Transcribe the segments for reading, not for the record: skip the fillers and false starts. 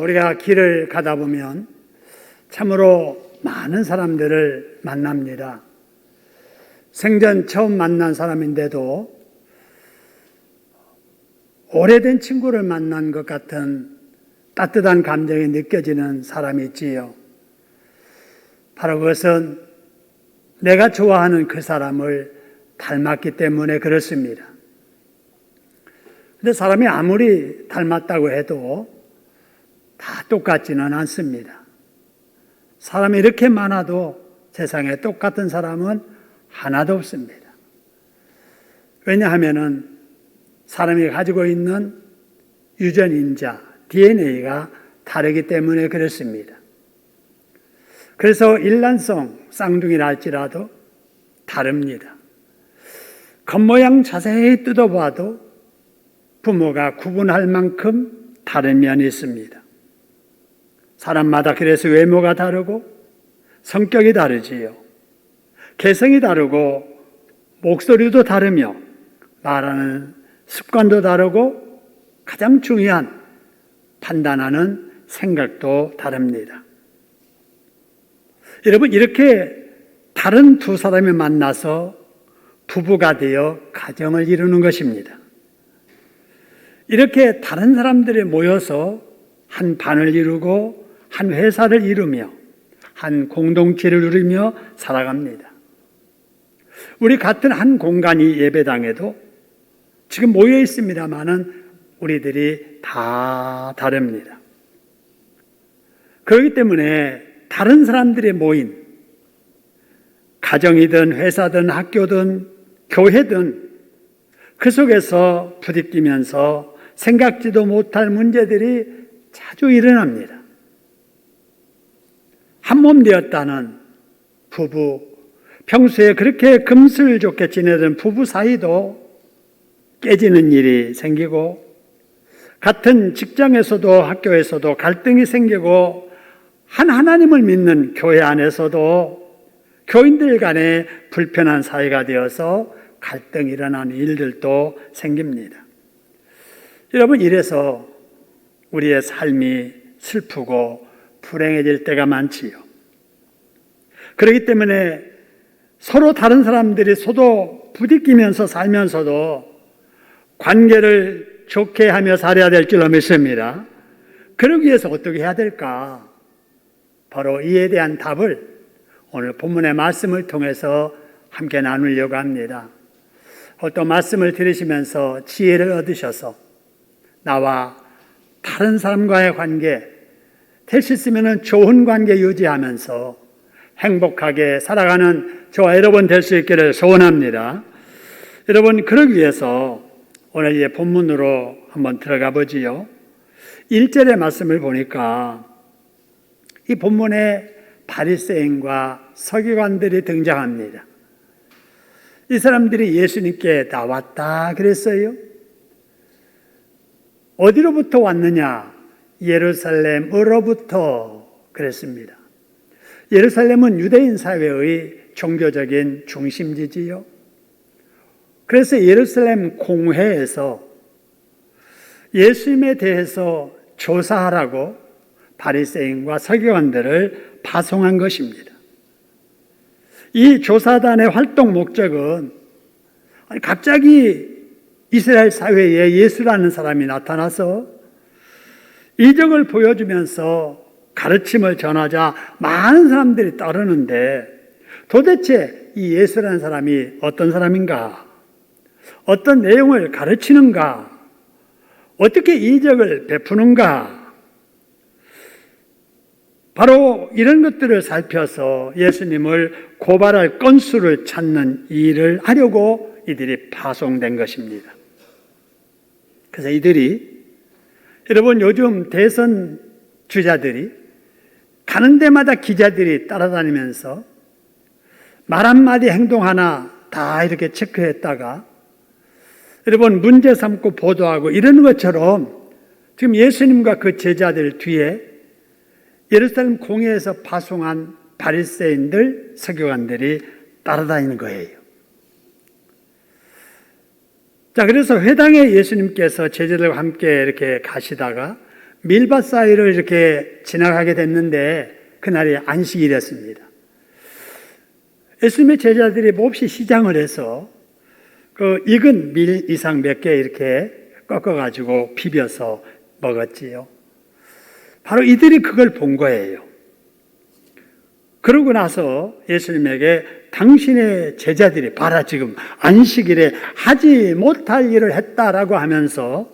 우리가 길을 가다 보면 참으로 많은 사람들을 만납니다. 생전 처음 만난 사람인데도 오래된 친구를 만난 것 같은 따뜻한 감정이 느껴지는 사람이 있지요. 바로 그것은 내가 좋아하는 그 사람을 닮았기 때문에 그렇습니다. 근데 사람이 아무리 닮았다고 해도 다 똑같지는 않습니다. 사람이 이렇게 많아도 세상에 똑같은 사람은 하나도 없습니다. 왜냐하면은 사람이 가지고 있는 유전인자, DNA가 다르기 때문에 그렇습니다. 그래서 일란성 쌍둥이라 할지라도 다릅니다. 겉모양 자세히 뜯어봐도 부모가 구분할 만큼 다른 면이 있습니다. 사람마다 그래서 외모가 다르고 성격이 다르지요. 개성이 다르고 목소리도 다르며 말하는 습관도 다르고 가장 중요한 판단하는 생각도 다릅니다. 여러분, 이렇게 다른 두 사람이 만나서 부부가 되어 가정을 이루는 것입니다. 이렇게 다른 사람들이 모여서 한 반을 이루고 한 회사를 이루며 한 공동체를 누리며 살아갑니다. 우리 같은 한 공간이 예배당에도 지금 모여 있습니다마는 우리들이 다 다릅니다. 그렇기 때문에 다른 사람들이 모인 가정이든 회사든 학교든 교회든 그 속에서 부딪히면서 생각지도 못할 문제들이 자주 일어납니다. 한몸 되었다는 부부, 평소에 그렇게 금슬좋게 지내던 부부 사이도 깨지는 일이 생기고, 같은 직장에서도 학교에서도 갈등이 생기고, 하나님을 믿는 교회 안에서도 교인들 간에 불편한 사이가 되어서 갈등이 일어나는 일들도 생깁니다. 여러분, 이래서 우리의 삶이 슬프고 불행해질 때가 많지요. 그렇기 때문에 서로 다른 사람들이 서로 부딪히면서 살면서도 관계를 좋게 하며 살아야 될 줄로 믿습니다. 그러기 위해서 어떻게 해야 될까? 바로 이에 대한 답을 오늘 본문의 말씀을 통해서 함께 나누려고 합니다. 어떤 말씀을 들으시면서 지혜를 얻으셔서 나와 다른 사람과의 관계, 될 수 있으면 좋은 관계 유지하면서 행복하게 살아가는 저와 여러분 될 수 있기를 소원합니다. 여러분, 그러기 위해서 오늘 이 본문으로 한번 들어가 보지요. 1절의 말씀을 보니까 이 본문에 바리새인과 서기관들이 등장합니다. 이 사람들이 예수님께 나왔다 그랬어요. 어디로부터 왔느냐? 예루살렘으로부터 그랬습니다. 예루살렘은 유대인 사회의 종교적인 중심지지요. 그래서 예루살렘 공회에서 예수님에 대해서 조사하라고 바리새인과 서기관들을 파송한 것입니다. 이 조사단의 활동 목적은 갑자기 이스라엘 사회에 예수라는 사람이 나타나서 이적을 보여주면서 가르침을 전하자 많은 사람들이 따르는데, 도대체 이 예수라는 사람이 어떤 사람인가? 어떤 내용을 가르치는가? 어떻게 이적을 베푸는가? 바로 이런 것들을 살펴서 예수님을 고발할 건수를 찾는 일을 하려고 이들이 파송된 것입니다. 그래서 이들이, 여러분, 요즘 대선 주자들이 가는 데마다 기자들이 따라다니면서 말 한마디 행동 하나 다 이렇게 체크했다가 여러분 문제 삼고 보도하고 이러는 것처럼 지금 예수님과 그 제자들 뒤에 예루살렘 공회에서 파송한 바리새인들, 서기관들이 따라다니는 거예요. 자, 그래서 회당에 예수님께서 제자들과 함께 이렇게 가시다가 밀밭 사이를 이렇게 지나가게 됐는데 그날이 안식일이었습니다. 예수님의 제자들이 몹시 시장을 해서 그 익은 밀 이상 몇 개 이렇게 꺾어가지고 비벼서 먹었지요. 바로 이들이 그걸 본 거예요. 그러고 나서 예수님에게 당신의 제자들이 봐라 지금 안식일에 하지 못할 일을 했다라고 하면서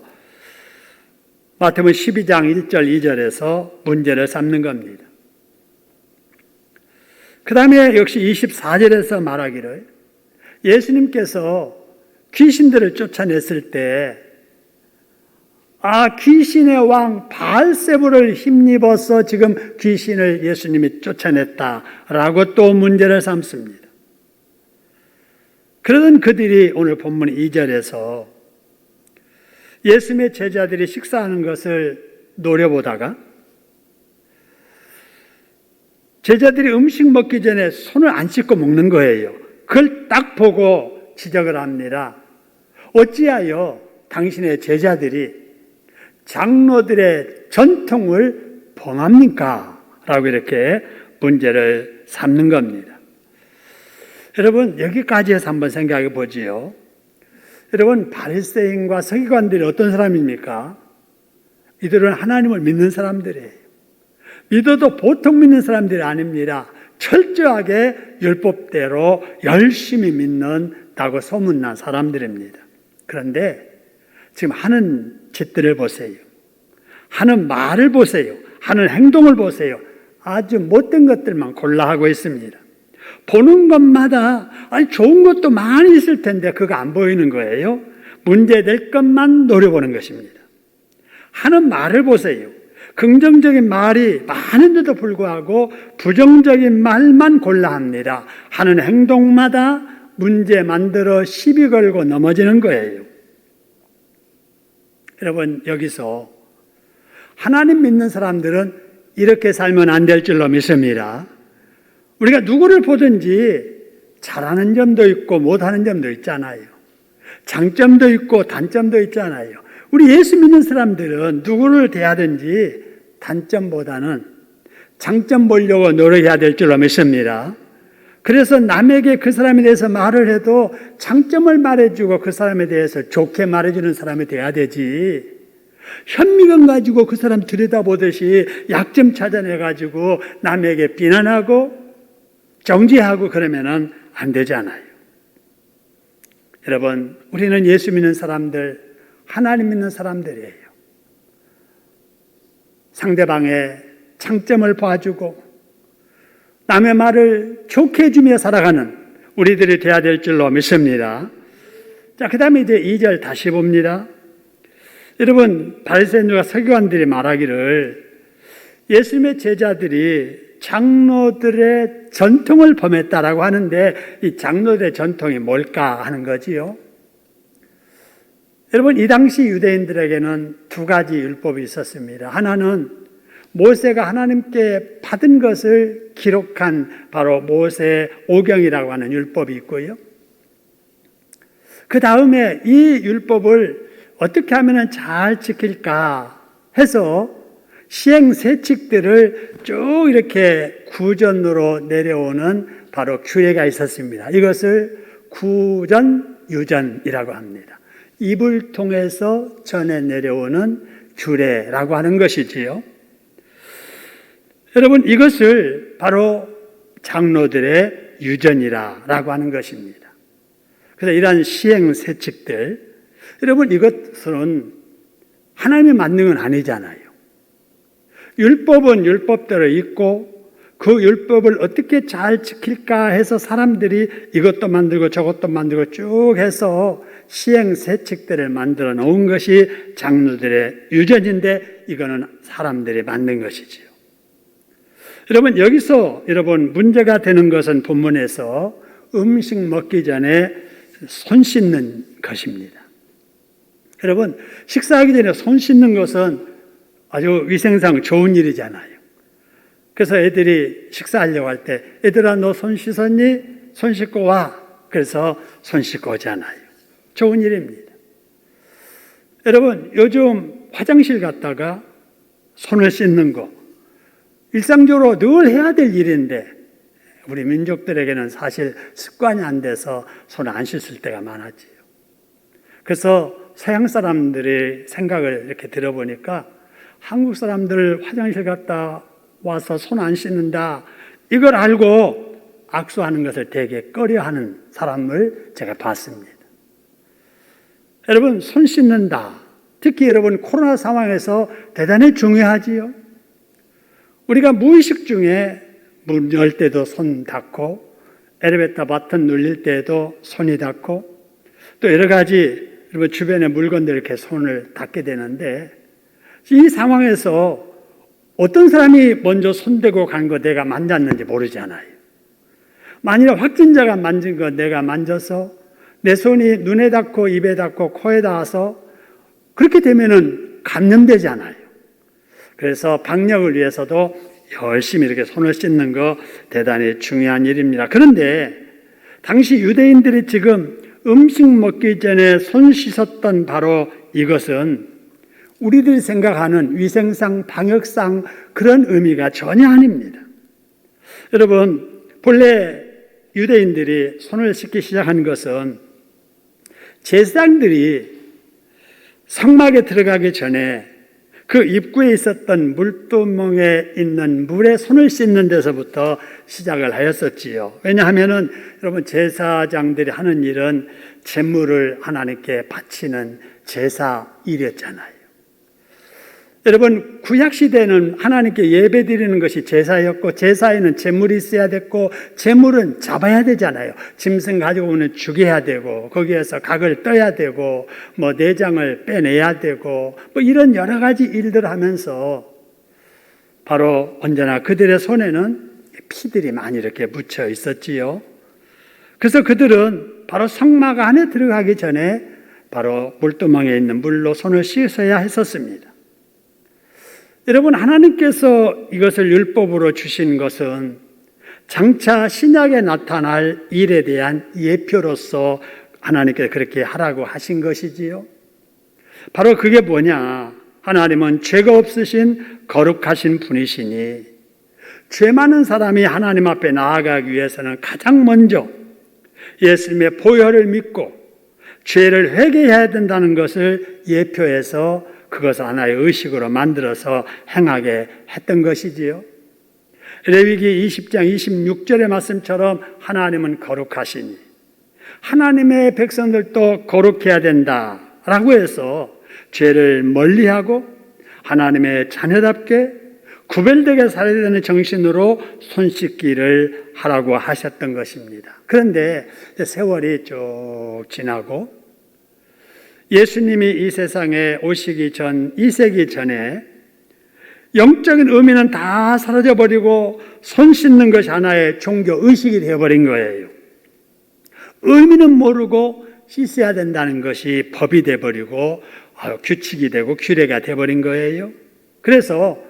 마태복음 12장 1절 2절에서 문제를 삼는 겁니다. 그 다음에 역시 24절에서 말하기를 예수님께서 귀신들을 쫓아냈을 때 귀신의 왕 바알세불을 힘입어서 지금 귀신을 예수님이 쫓아냈다라고 또 문제를 삼습니다. 그러던 그들이 오늘 본문 2절에서 예수님의 제자들이 식사하는 것을 노려보다가 제자들이 음식 먹기 전에 손을 안 씻고 먹는 거예요. 그걸 딱 보고 지적을 합니다. 어찌하여 당신의 제자들이 장로들의 전통을 범합니까? 라고 이렇게 문제를 삼는 겁니다. 여러분 여기까지 해서 한번 생각해 보지요. 여러분 바리새인과 서기관들이 어떤 사람입니까? 이들은 하나님을 믿는 사람들이에요. 믿어도 보통 믿는 사람들이 아닙니다. 철저하게 율법대로 열심히 믿는다고 소문난 사람들입니다. 그런데 지금 하는 짓들을 보세요. 하는 말을 보세요. 하는 행동을 보세요. 아주 못된 것들만 골라 하고 있습니다. 보는 것마다 좋은 것도 많이 있을 텐데 그거 안 보이는 거예요. 문제될 것만 노려보는 것입니다. 하는 말을 보세요. 긍정적인 말이 많은데도 불구하고 부정적인 말만 골라 합니다. 하는 행동마다 문제 만들어 시비 걸고 넘어지는 거예요. 여러분 여기서 하나님 믿는 사람들은 이렇게 살면 안 될 줄로 믿습니다. 우리가 누구를 보든지 잘하는 점도 있고 못하는 점도 있잖아요. 장점도 있고 단점도 있잖아요. 우리 예수 믿는 사람들은 누구를 대하든지 단점보다는 장점 보려고 노력해야 될 줄로 믿습니다. 그래서 남에게 그 사람에 대해서 말을 해도 장점을 말해주고 그 사람에 대해서 좋게 말해주는 사람이 돼야 되지. 현미경 가지고 그 사람 들여다보듯이 약점 찾아내가지고 남에게 비난하고 정죄하고 그러면은 안 되잖아요. 여러분, 우리는 예수 믿는 사람들, 하나님 믿는 사람들이에요. 상대방의 장점을 봐주고 남의 말을 좋게 해주며 살아가는 우리들이 돼야 될 줄로 믿습니다. 자, 그 다음에 이제 2절 다시 봅니다. 여러분, 바리새인과 서기관들이 말하기를 예수님의 제자들이 장로들의 전통을 범했다라고 하는데 이 장로들의 전통이 뭘까 하는 거지요. 여러분, 이 당시 유대인들에게는 두 가지 율법이 있었습니다. 하나는 모세가 하나님께 받은 것을 기록한 바로 모세 오경이라고 하는 율법이 있고요. 그 다음에 이 율법을 어떻게 하면 잘 지킬까 해서 시행세칙들을 쭉 이렇게 구전으로 내려오는 바로 규례가 있었습니다. 이것을 구전유전이라고 합니다. 입을 통해서 전해 내려오는 규례라고 하는 것이지요. 여러분, 이것을 바로 장로들의 유전이라고 하는 것입니다. 그래서 이러한 시행세칙들, 여러분 이것은 하나님이 만든 건 아니잖아요. 율법은 율법대로 있고 그 율법을 어떻게 잘 지킬까 해서 사람들이 이것도 만들고 저것도 만들고 쭉 해서 시행세칙들을 만들어 놓은 것이 장로들의 유전인데 이거는 사람들이 만든 것이지요. 여러분 여기서 여러분 문제가 되는 것은 본문에서 음식 먹기 전에 손 씻는 것입니다. 여러분 식사하기 전에 손 씻는 것은 아주 위생상 좋은 일이잖아요. 그래서 애들이 식사하려고 할 때 애들아 너 손 씻었니? 손 씻고 와. 그래서 손 씻고 오잖아요. 좋은 일입니다. 여러분 요즘 화장실 갔다가 손을 씻는 거 일상적으로 늘 해야 될 일인데 우리 민족들에게는 사실 습관이 안 돼서 손을 안 씻을 때가 많았지요. 그래서 서양 사람들의 생각을 이렇게 들어보니까 한국 사람들 화장실 갔다 와서 손 안 씻는다 이걸 알고 악수하는 것을 되게 꺼려하는 사람을 제가 봤습니다. 여러분, 손 씻는다. 특히 여러분 코로나 상황에서 대단히 중요하지요. 우리가 무의식 중에 문 열 때도 손 닦고 엘리베이터 버튼 눌릴 때도 손이 닿고 또 여러 가지 여러분 주변의 물건들 이렇게 손을 닦게 되는데 이 상황에서 어떤 사람이 먼저 손대고 간 거 내가 만졌는지 모르잖아요. 만일 확진자가 만진 거 내가 만져서 내 손이 눈에 닿고 입에 닿고 코에 닿아서 그렇게 되면은 감염되잖아요. 그래서 방역을 위해서도 열심히 이렇게 손을 씻는 거 대단히 중요한 일입니다. 그런데 당시 유대인들이 지금 음식 먹기 전에 손 씻었던 바로 이것은 우리들이 생각하는 위생상, 방역상 그런 의미가 전혀 아닙니다. 여러분, 본래 유대인들이 손을 씻기 시작한 것은 제사장들이 성막에 들어가기 전에 그 입구에 있었던 물두멍에 있는 물에 손을 씻는 데서부터 시작을 하였었지요. 왜냐하면은 여러분 제사장들이 하는 일은 제물을 하나님께 바치는 제사 일이었잖아요. 여러분 구약 시대는 하나님께 예배 드리는 것이 제사였고 제사에는 제물이 있어야 됐고 제물은 잡아야 되잖아요. 짐승 가지고 오면 죽여야 되고 거기에서 각을 떠야 되고 뭐 내장을 빼내야 되고 뭐 이런 여러 가지 일들을 하면서 바로 언제나 그들의 손에는 피들이 많이 이렇게 묻혀 있었지요. 그래서 그들은 바로 성막 안에 들어가기 전에 바로 물두멍에 있는 물로 손을 씻어야 했었습니다. 여러분 하나님께서 이것을 율법으로 주신 것은 장차 신약에 나타날 일에 대한 예표로서 하나님께서 그렇게 하라고 하신 것이지요. 바로 그게 뭐냐? 하나님은 죄가 없으신 거룩하신 분이시니 죄 많은 사람이 하나님 앞에 나아가기 위해서는 가장 먼저 예수님의 보혈을 믿고 죄를 회개해야 된다는 것을 예표해서 그것을 하나의 의식으로 만들어서 행하게 했던 것이지요. 레위기 20장 26절의 말씀처럼 하나님은 거룩하시니 하나님의 백성들도 거룩해야 된다라고 해서 죄를 멀리하고 하나님의 자녀답게 구별되게 살아야 되는 정신으로 손 씻기를 하라고 하셨던 것입니다. 그런데 세월이 쭉 지나고 예수님이 이 세상에 오시기 전 2세기 전에 영적인 의미는 다 사라져버리고 손 씻는 것이 하나의 종교 의식이 되어버린 거예요. 의미는 모르고 씻어야 된다는 것이 법이 되어버리고 규칙이 되고 규례가 되어버린 거예요. 그래서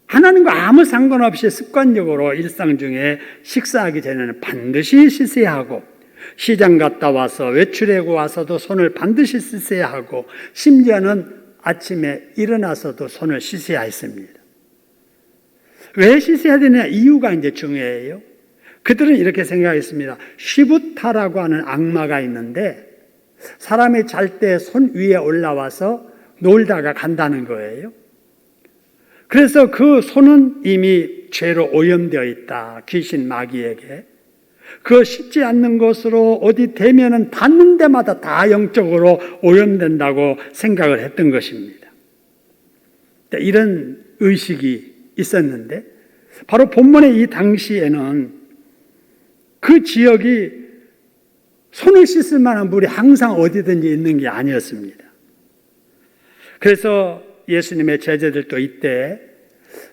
하나님과 아무 상관없이 습관적으로 일상 중에 식사하기 전에는 반드시 씻어야 하고 시장 갔다 와서 외출하고 와서도 손을 반드시 씻어야 하고 심지어는 아침에 일어나서도 손을 씻어야 했습니다. 왜 씻어야 되냐? 이유가 이제 중요해요. 그들은 이렇게 생각했습니다. 쉬부타라고 하는 악마가 있는데 사람이 잘 때 손 위에 올라와서 놀다가 간다는 거예요. 그래서 그 손은 이미 죄로 오염되어 있다. 귀신 마귀에게. 그 씻지 않는 것으로 어디 대면은 닿는 데마다 다 영적으로 오염된다고 생각을 했던 것입니다. 이런 의식이 있었는데 바로 본문의 이 당시에는 그 지역이 손을 씻을 만한 물이 항상 어디든지 있는 게 아니었습니다. 그래서 예수님의 제자들도 이때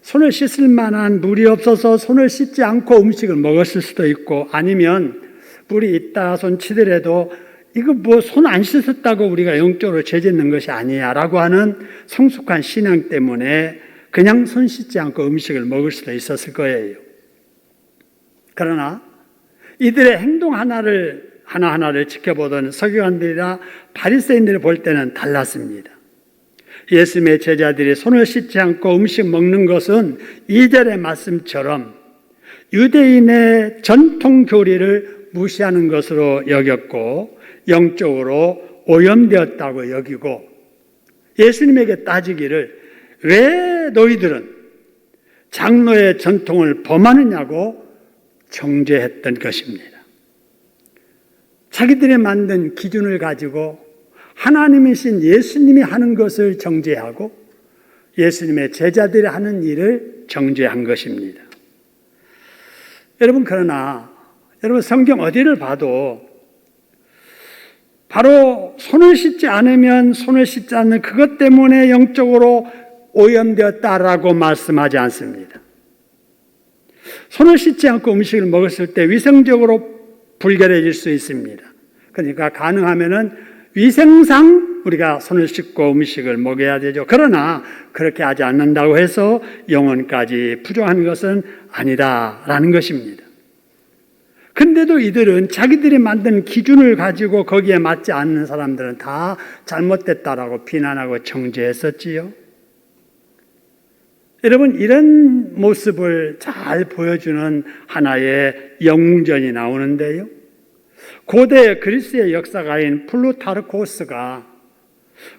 손을 씻을 만한 물이 없어서 손을 씻지 않고 음식을 먹었을 수도 있고 아니면 물이 있다 손 치더라도 이거 뭐 손 안 씻었다고 우리가 영적으로 죄 짓는 것이 아니야 라고 하는 성숙한 신앙 때문에 그냥 손 씻지 않고 음식을 먹을 수도 있었을 거예요. 그러나 이들의 행동 하나하나를 지켜보던 서기관들이나 바리새인들이 볼 때는 달랐습니다. 예수님의 제자들이 손을 씻지 않고 음식 먹는 것은 2절의 말씀처럼 유대인의 전통 교리를 무시하는 것으로 여겼고 영적으로 오염되었다고 여기고 예수님에게 따지기를 왜 너희들은 장로의 전통을 범하느냐고 정죄했던 것입니다. 자기들이 만든 기준을 가지고 하나님이신 예수님이 하는 것을 정죄하고 예수님의 제자들이 하는 일을 정죄한 것입니다. 여러분, 그러나 여러분 성경 어디를 봐도 바로 손을 씻지 않으면 손을 씻지 않는 그것 때문에 영적으로 오염되었다라고 말씀하지 않습니다. 손을 씻지 않고 음식을 먹었을 때 위생적으로 불결해질 수 있습니다. 그러니까 가능하면은 위생상 우리가 손을 씻고 음식을 먹어야 되죠. 그러나 그렇게 하지 않는다고 해서 영혼까지 부정한 것은 아니다라는 것입니다. 근데도 이들은 자기들이 만든 기준을 가지고 거기에 맞지 않는 사람들은 다 잘못됐다라고 비난하고 정죄했었지요. 여러분, 이런 모습을 잘 보여주는 하나의 영웅전이 나오는데요. 고대 그리스의 역사가인 플루타르코스가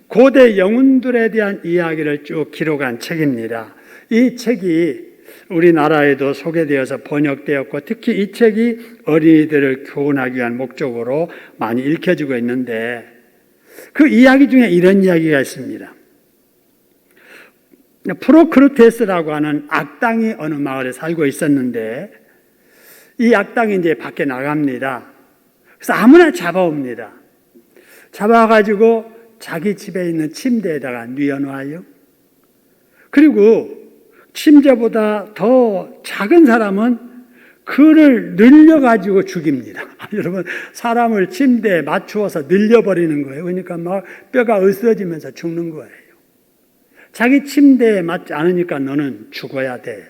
고대 영웅들에 대한 이야기를 쭉 기록한 책입니다. 이 책이 우리나라에도 소개되어서 번역되었고 특히 이 책이 어린이들을 교훈하기 위한 목적으로 많이 읽혀지고 있는데 그 이야기 중에 이런 이야기가 있습니다. 프로크루테스라고 하는 악당이 어느 마을에 살고 있었는데 이 악당이 이제 밖에 나갑니다. 그래서 아무나 잡아옵니다. 잡아가지고 자기 집에 있는 침대에다가 뉘어놓아요. 그리고 침대보다 더 작은 사람은 그를 늘려가지고 죽입니다. 여러분, 사람을 침대에 맞추어서 늘려버리는 거예요. 그러니까 막 뼈가 으스러지면서 죽는 거예요. 자기 침대에 맞지 않으니까 너는 죽어야 돼.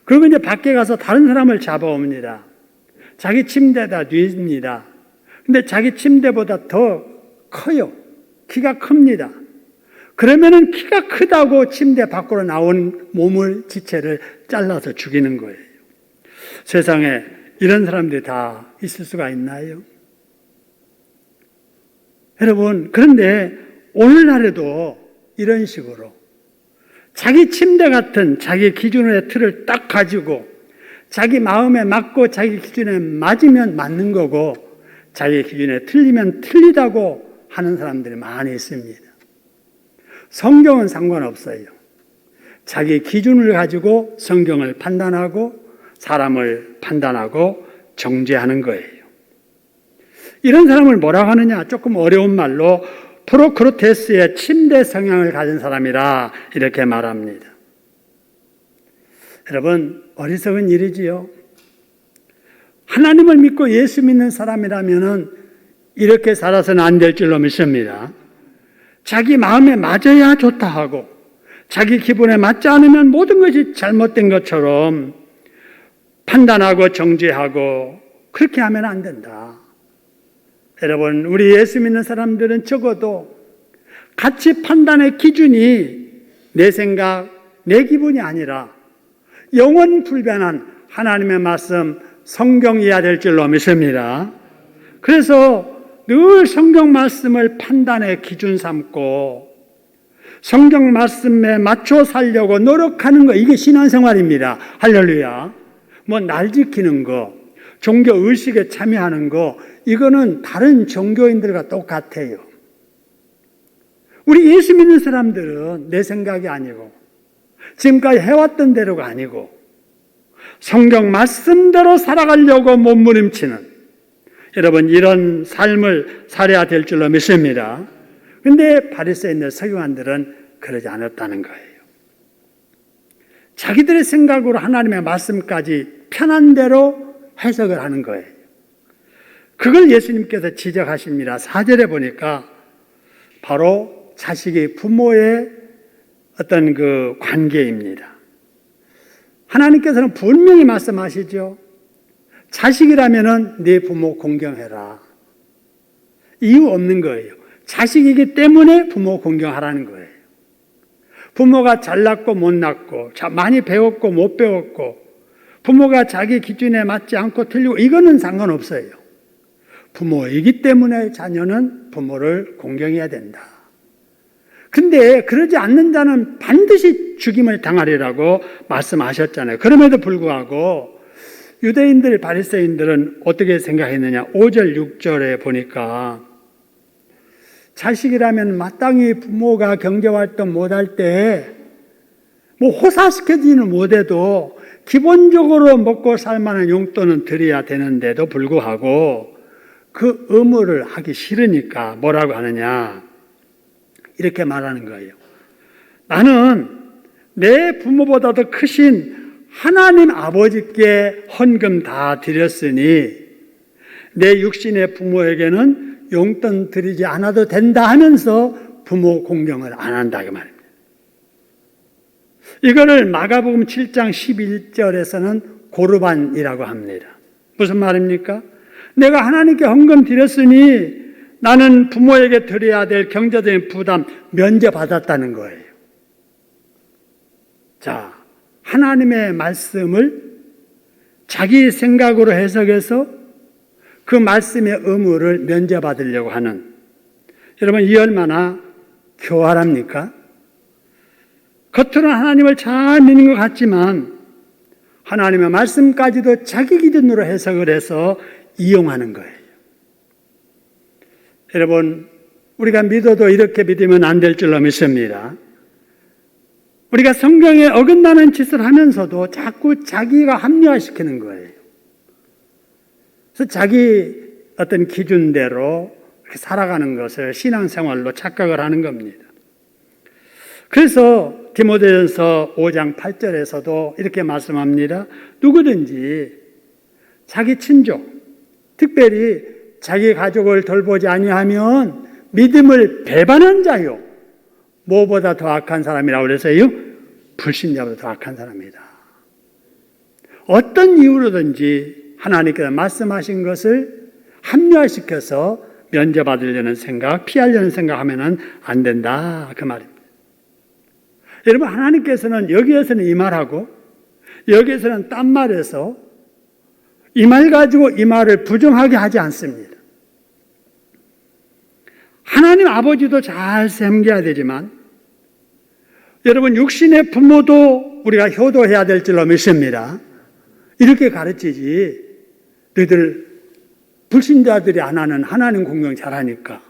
그리고 이제 밖에 가서 다른 사람을 잡아옵니다. 자기 침대에다 뉘습니다. 근데 자기 침대보다 더 커요. 키가 큽니다. 그러면은 키가 크다고 침대 밖으로 나온 몸을, 지체를 잘라서 죽이는 거예요. 세상에 이런 사람들이 다 있을 수가 있나요? 여러분, 그런데 오늘날에도 이런 식으로 자기 침대 같은 자기 기준의 틀을 딱 가지고 자기 마음에 맞고 자기 기준에 맞으면 맞는 거고 자기 기준에 틀리면 틀리다고 하는 사람들이 많이 있습니다. 성경은 상관없어요. 자기 기준을 가지고 성경을 판단하고 사람을 판단하고 정죄하는 거예요. 이런 사람을 뭐라고 하느냐? 조금 어려운 말로 프로크루테스의 침대 성향을 가진 사람이라 이렇게 말합니다. 여러분, 어리석은 일이지요. 하나님을 믿고 예수 믿는 사람이라면 이렇게 살아서는 안 될 줄로 믿습니다. 자기 마음에 맞아야 좋다 하고 자기 기분에 맞지 않으면 모든 것이 잘못된 것처럼 판단하고 정죄하고 그렇게 하면 안 된다. 여러분, 우리 예수 믿는 사람들은 적어도 가치 판단의 기준이 내 생각, 내 기분이 아니라 영원 불변한 하나님의 말씀, 성경이어야 될 줄로 믿습니다. 그래서 늘 성경 말씀을 판단의 기준 삼고 성경 말씀에 맞춰 살려고 노력하는 거, 이게 신앙생활입니다. 할렐루야. 뭐 날 지키는 거, 종교 의식에 참여하는 거, 이거는 다른 종교인들과 똑같아요. 우리 예수 믿는 사람들은 내 생각이 아니고 지금까지 해왔던 대로가 아니고 성경 말씀대로 살아가려고 몸부림치는 여러분, 이런 삶을 살아야 될 줄로 믿습니다. 그런데 바리새인들, 서기관들은 그러지 않았다는 거예요. 자기들의 생각으로 하나님의 말씀까지 편한 대로 해석을 하는 거예요. 그걸 예수님께서 지적하십니다. 4절에 보니까 바로 자식이 부모의 어떤 그 관계입니다. 하나님께서는 분명히 말씀하시죠. 자식이라면은 네 부모 공경해라. 이유 없는 거예요. 자식이기 때문에 부모 공경하라는 거예요. 부모가 잘났고 못났고, 많이 배웠고 못 배웠고, 부모가 자기 기준에 맞지 않고 틀리고, 이거는 상관없어요. 부모이기 때문에 자녀는 부모를 공경해야 된다. 근데 그러지 않는 자는 반드시 죽임을 당하리라고 말씀하셨잖아요. 그럼에도 불구하고 유대인들, 바리새인들은 어떻게 생각했느냐? 5절, 6절에 보니까 자식이라면 마땅히 부모가 경제활동 못할 때 뭐 호사시켜지는 못해도 기본적으로 먹고 살만한 용돈은 드려야 되는데도 불구하고 그 의무를 하기 싫으니까 뭐라고 하느냐? 이렇게 말하는 거예요. 나는 내 부모보다도 크신 하나님 아버지께 헌금 다 드렸으니 내 육신의 부모에게는 용돈 드리지 않아도 된다 하면서 부모 공경을 안 한다 그 말입니다. 이거를 마가복음 7장 11절에서는 고르반이라고 합니다. 무슨 말입니까? 내가 하나님께 헌금 드렸으니 나는 부모에게 드려야 될 경제적인 부담 면제받았다는 거예요. 자, 하나님의 말씀을 자기 생각으로 해석해서 그 말씀의 의무를 면제받으려고 하는, 여러분 이 얼마나 교활합니까? 겉으로는 하나님을 잘 믿는 것 같지만 하나님의 말씀까지도 자기 기준으로 해석을 해서 이용하는 거예요. 여러분, 우리가 믿어도 이렇게 믿으면 안 될 줄로 믿습니다. 우리가 성경에 어긋나는 짓을 하면서도 자꾸 자기가 합리화시키는 거예요. 그래서 자기 어떤 기준대로 살아가는 것을 신앙생활로 착각을 하는 겁니다. 그래서 디모데전서 5장 8절에서도 이렇게 말씀합니다. 누구든지 자기 친족, 특별히 자기 가족을 돌보지 아니하면 믿음을 배반한 자요, 뭐보다 더 악한 사람이라고 그래서요, 불신자보다 더 악한 사람이다. 어떤 이유로든지 하나님께서 말씀하신 것을 합리화시켜서 면제받으려는 생각, 피하려는 생각하면 안 된다 그 말입니다. 여러분, 하나님께서는 여기에서는 이 말하고 여기에서는 딴 말해서 이 말 가지고 이 말을 부정하게 하지 않습니다. 하나님 아버지도 잘 섬겨야 되지만 여러분, 육신의 부모도 우리가 효도해야 될 줄로 믿습니다. 이렇게 가르치지, 너희들 불신자들이 안 하는 하나님 공경 잘하니까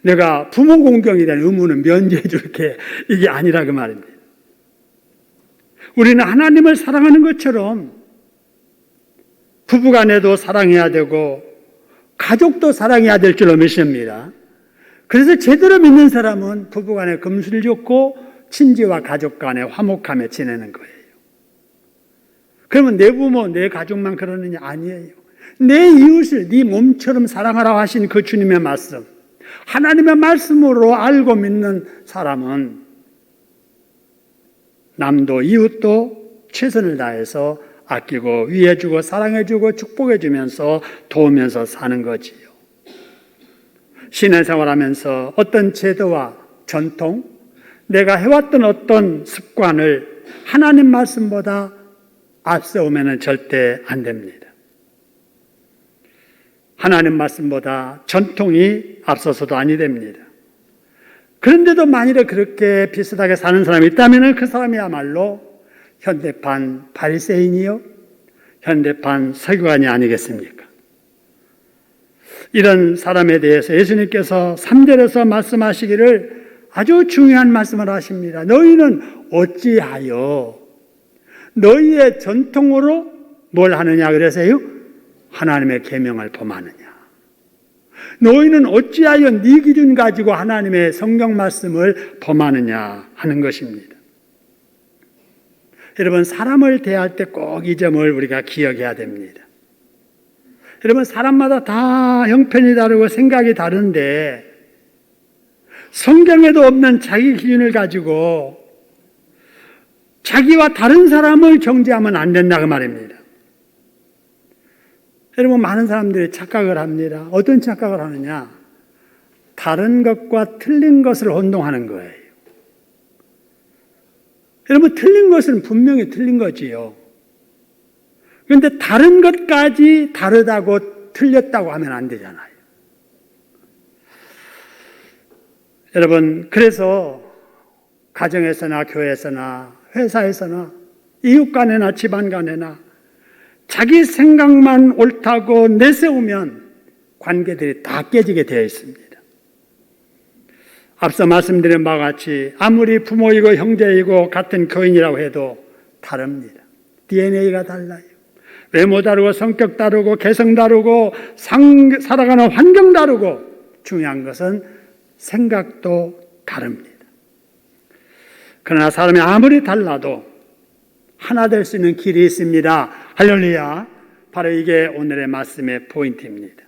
내가 부모 공경에 대한 의무는 면제해 줄게, 이게 아니라 그 말입니다. 우리는 하나님을 사랑하는 것처럼 부부간에도 사랑해야 되고 가족도 사랑해야 될 줄로 믿습니다. 그래서 제대로 믿는 사람은 부부간에 금슬 좋고 친지와 가족 간에 화목하며 지내는 거예요. 그러면 내 부모, 내 가족만 그러느냐? 아니에요. 내 이웃을 네 몸처럼 사랑하라고 하신 그 주님의 말씀, 하나님의 말씀으로 알고 믿는 사람은 남도 이웃도 최선을 다해서 아끼고 위해주고 사랑해주고 축복해주면서 도우면서 사는 거지요. 신앙생활하면서 어떤 제도와 전통, 내가 해왔던 어떤 습관을 하나님 말씀보다 앞세우면 절대 안 됩니다. 하나님 말씀보다 전통이 앞서서도 아니 됩니다. 그런데도 만일에 그렇게 비슷하게 사는 사람이 있다면 그 사람이야말로 현대판 바리새인이요, 현대판 서기관이 아니겠습니까? 이런 사람에 대해서 예수님께서 3절에서 말씀하시기를 아주 중요한 말씀을 하십니다. 너희는 어찌하여 너희의 전통으로 뭘 하느냐 그래서요? 하나님의 계명을 범하느냐. 너희는 어찌하여 네 기준 가지고 하나님의 성경 말씀을 범하느냐 하는 것입니다. 여러분, 사람을 대할 때 꼭 이 점을 우리가 기억해야 됩니다. 여러분, 사람마다 다 형편이 다르고 생각이 다른데 성경에도 없는 자기 기준을 가지고 자기와 다른 사람을 정죄하면 안 된다 그 말입니다. 여러분, 많은 사람들이 착각을 합니다. 어떤 착각을 하느냐? 다른 것과 틀린 것을 혼동하는 거예요. 여러분, 틀린 것은 분명히 틀린 거지요. 그런데 다른 것까지 다르다고 틀렸다고 하면 안 되잖아요. 여러분, 그래서 가정에서나 교회에서나 회사에서나 이웃 간에나 집안 간에나 자기 생각만 옳다고 내세우면 관계들이 다 깨지게 되어 있습니다. 앞서 말씀드린 바와 같이 아무리 부모이고 형제이고 같은 교인이라고 해도 다릅니다. DNA가 달라요. 외모 다르고 성격 다르고 개성 다르고 살아가는 환경 다르고 중요한 것은 생각도 다릅니다. 그러나 사람이 아무리 달라도 하나 될 수 있는 길이 있습니다. 할렐루야. 바로 이게 오늘의 말씀의 포인트입니다.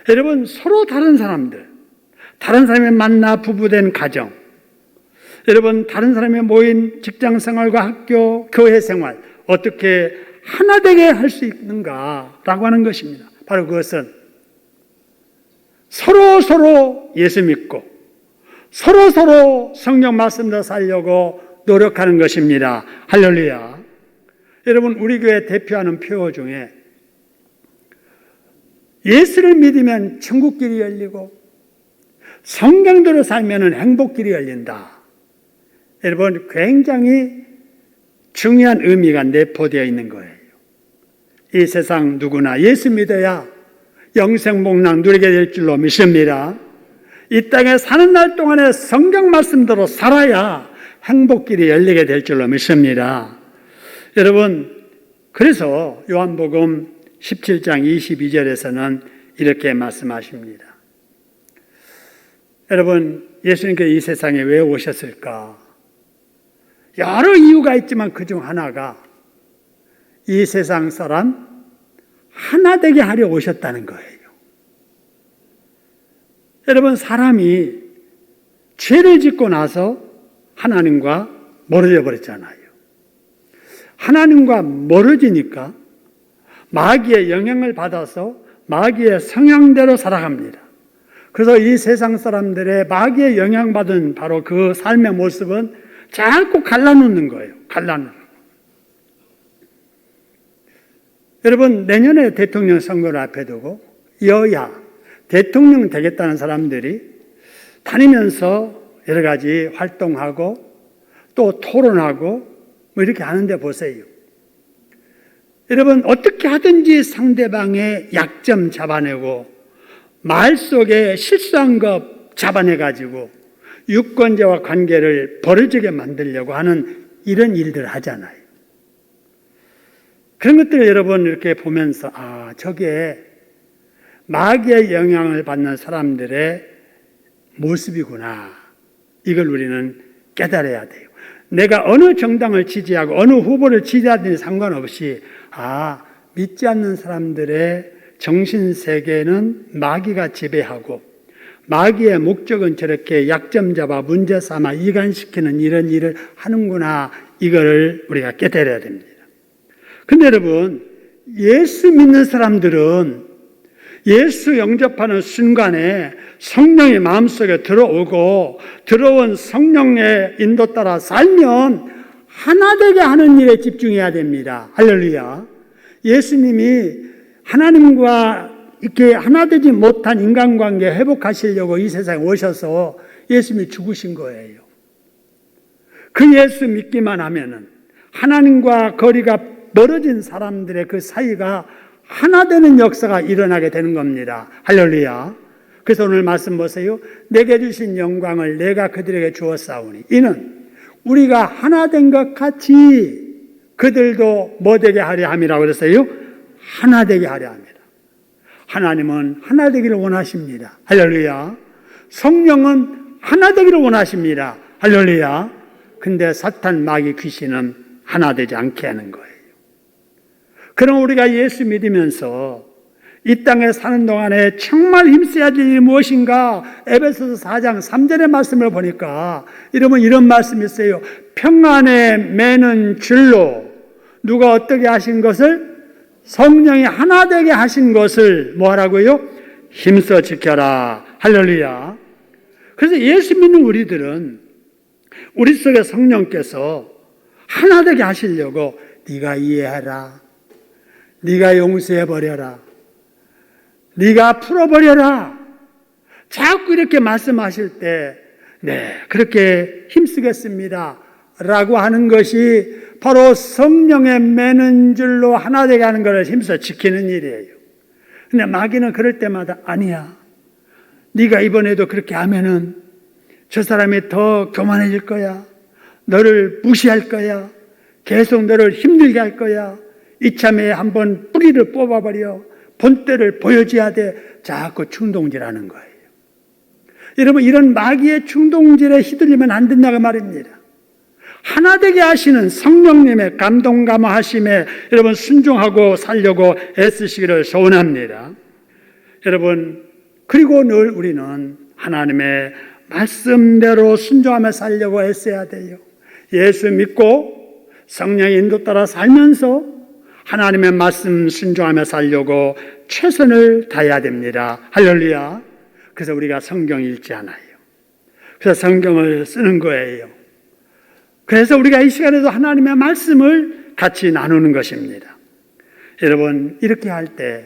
여러분, 서로 다른 사람들, 다른 사람이 만나 부부된 가정, 여러분, 다른 사람이 모인 직장 생활과 학교, 교회 생활, 어떻게 하나 되게 할 수 있는가라고 하는 것입니다. 바로 그것은 서로 예수 믿고 서로 성령 말씀대로 살려고 노력하는 것입니다. 할렐루야. 여러분, 우리 교회 대표하는 표어 중에 예수를 믿으면 천국길이 열리고 성경대로 살면 행복길이 열린다. 여러분, 굉장히 중요한 의미가 내포되어 있는 거예요. 이 세상 누구나 예수 믿어야 영생복락 누리게 될 줄로 믿습니다. 이 땅에 사는 날 동안에 성경 말씀대로 살아야 행복길이 열리게 될 줄로 믿습니다. 여러분, 그래서 요한복음 17장 22절에서는 이렇게 말씀하십니다. 여러분, 예수님께서 이 세상에 왜 오셨을까? 여러 이유가 있지만 그중 하나가 이 세상 사람 하나 되게 하려 오셨다는 거예요. 여러분, 사람이 죄를 짓고 나서 하나님과 멀어져 버렸잖아요. 하나님과 멀어지니까 마귀의 영향을 받아서 마귀의 성향대로 살아갑니다. 그래서 이 세상 사람들의 마귀의 영향받은 바로 그 삶의 모습은 자꾸 갈라놓는 거예요. 갈라놓는. 여러분, 내년에 대통령 선거를 앞에 두고 여야 대통령 되겠다는 사람들이 다니면서 여러 가지 활동하고 또 토론하고 뭐 이렇게 하는데 보세요. 여러분, 어떻게 하든지 상대방의 약점 잡아내고 말 속에 실수한 것 잡아내가지고 유권자와 관계를 벌어지게 만들려고 하는 이런 일들을 하잖아요. 그런 것들을 여러분 이렇게 보면서 저게 마귀의 영향을 받는 사람들의 모습이구나. 이걸 우리는 깨달아야 돼요. 내가 어느 정당을 지지하고 어느 후보를 지지하든지 상관없이 믿지 않는 사람들의 정신세계는 마귀가 지배하고 마귀의 목적은 저렇게 약점 잡아 문제 삼아 이간시키는 이런 일을 하는구나. 이거를 우리가 깨달아야 됩니다. 근데 여러분, 예수 믿는 사람들은 예수 영접하는 순간에 성령이 마음속에 들어오고 들어온 성령의 인도 따라 살면 하나 되게 하는 일에 집중해야 됩니다. 할렐루야. 예수님이 하나님과 이렇게 하나 되지 못한 인간관계 회복하시려고 이 세상에 오셔서 예수님이 죽으신 거예요. 그 예수 믿기만 하면은 하나님과 거리가 멀어진 사람들의 그 사이가 하나 되는 역사가 일어나게 되는 겁니다. 할렐루야. 그래서 오늘 말씀 보세요. 내게 주신 영광을 내가 그들에게 주었사오니 이는 우리가 하나 된 것 같이 그들도 뭐 되게 하려 함이라고 그랬어요? 하나 되게 하려 합니다. 하나님은 하나 되기를 원하십니다. 할렐루야. 성령은 하나 되기를 원하십니다. 할렐루야. 근데 사탄, 마귀, 귀신은 하나 되지 않게 하는 거예요. 그럼 우리가 예수 믿으면서 이 땅에 사는 동안에 정말 힘써야 될 일이 무엇인가? 에베소서 4장 3절의 말씀을 보니까 여러분 이런 말씀이 있어요. 평안에 매는 줄로 누가 어떻게 하신 것을? 성령이 하나 되게 하신 것을 뭐 하라고요? 힘써 지켜라. 할렐루야. 그래서 예수 믿는 우리들은 우리 속에 성령께서 하나 되게 하시려고 네가 이해해라, 네가 용서해버려라, 네가 풀어버려라, 자꾸 이렇게 말씀하실 때 네, 그렇게 힘쓰겠습니다 라고 하는 것이 바로 성령의 매는 줄로 하나 되게 하는 것을 힘써 지키는 일이에요. 근데 마귀는 그럴 때마다 아니야, 네가 이번에도 그렇게 하면은 저 사람이 더 교만해질 거야, 너를 무시할 거야, 계속 너를 힘들게 할 거야, 이참에 한번 뿌리를 뽑아버려, 본때를 보여줘야 돼, 자꾸 충동질하는 거예요. 여러분, 이런 마귀의 충동질에 휘둘리면 안 된다고 말입니다. 하나 되게 하시는 성령님의 감동 감화하심에 여러분 순종하고 살려고 애쓰시기를 소원합니다. 여러분, 그리고 늘 우리는 하나님의 말씀대로 순종하며 살려고 애써야 돼요. 예수 믿고 성령의 인도 따라 살면서 하나님의 말씀 순종하며 살려고 최선을 다해야 됩니다. 할렐루야. 그래서 우리가 성경 읽지 않아요. 그래서 성경을 쓰는 거예요. 그래서 우리가 이 시간에도 하나님의 말씀을 같이 나누는 것입니다. 여러분, 이렇게 할 때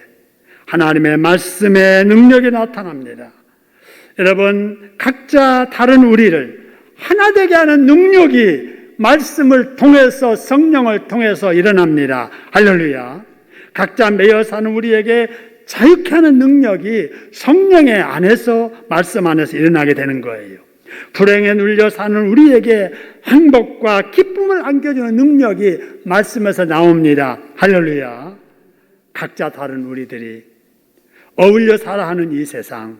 하나님의 말씀의 능력이 나타납니다. 여러분, 각자 다른 우리를 하나 되게 하는 능력이 말씀을 통해서, 성령을 통해서 일어납니다. 할렐루야. 각자 매여 사는 우리에게 자유케 하는 능력이 성령의 안에서, 말씀 안에서 일어나게 되는 거예요. 불행에 눌려 사는 우리에게 행복과 기쁨을 안겨주는 능력이 말씀에서 나옵니다. 할렐루야. 각자 다른 우리들이 어울려 살아야 하는 이 세상,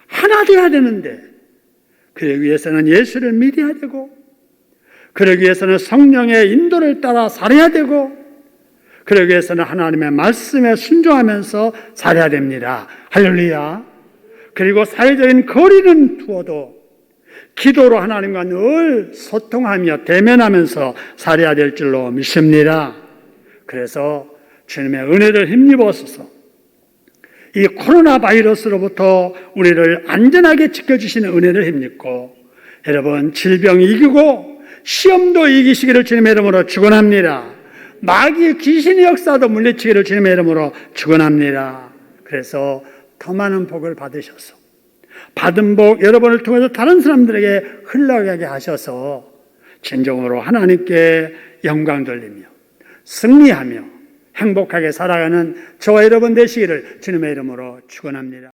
하나 되어야 되는데, 그러기 위해서는 예수를 믿어야 되고, 그러기 위해서는 성령의 인도를 따라 살아야 되고, 그러기 위해서는 하나님의 말씀에 순종하면서 살아야 됩니다. 할렐루야. 그리고 사회적인 거리는 두어도 기도로 하나님과 늘 소통하며 대면하면서 살아야 될 줄로 믿습니다. 그래서 주님의 은혜를 힘입어서 이 코로나 바이러스로부터 우리를 안전하게 지켜주시는 은혜를 힘입고, 여러분, 질병 이기고 시험도 이기시기를 주님의 이름으로 축원합니다. 마귀의 귀신의 역사도 물리치기를 주님의 이름으로 축원합니다. 그래서 더 많은 복을 받으셔서 받은 복 여러분을 통해서 다른 사람들에게 흘러가게 하셔서 진정으로 하나님께 영광 돌리며 승리하며 행복하게 살아가는 저와 여러분 되시기를 주님의 이름으로 축원합니다.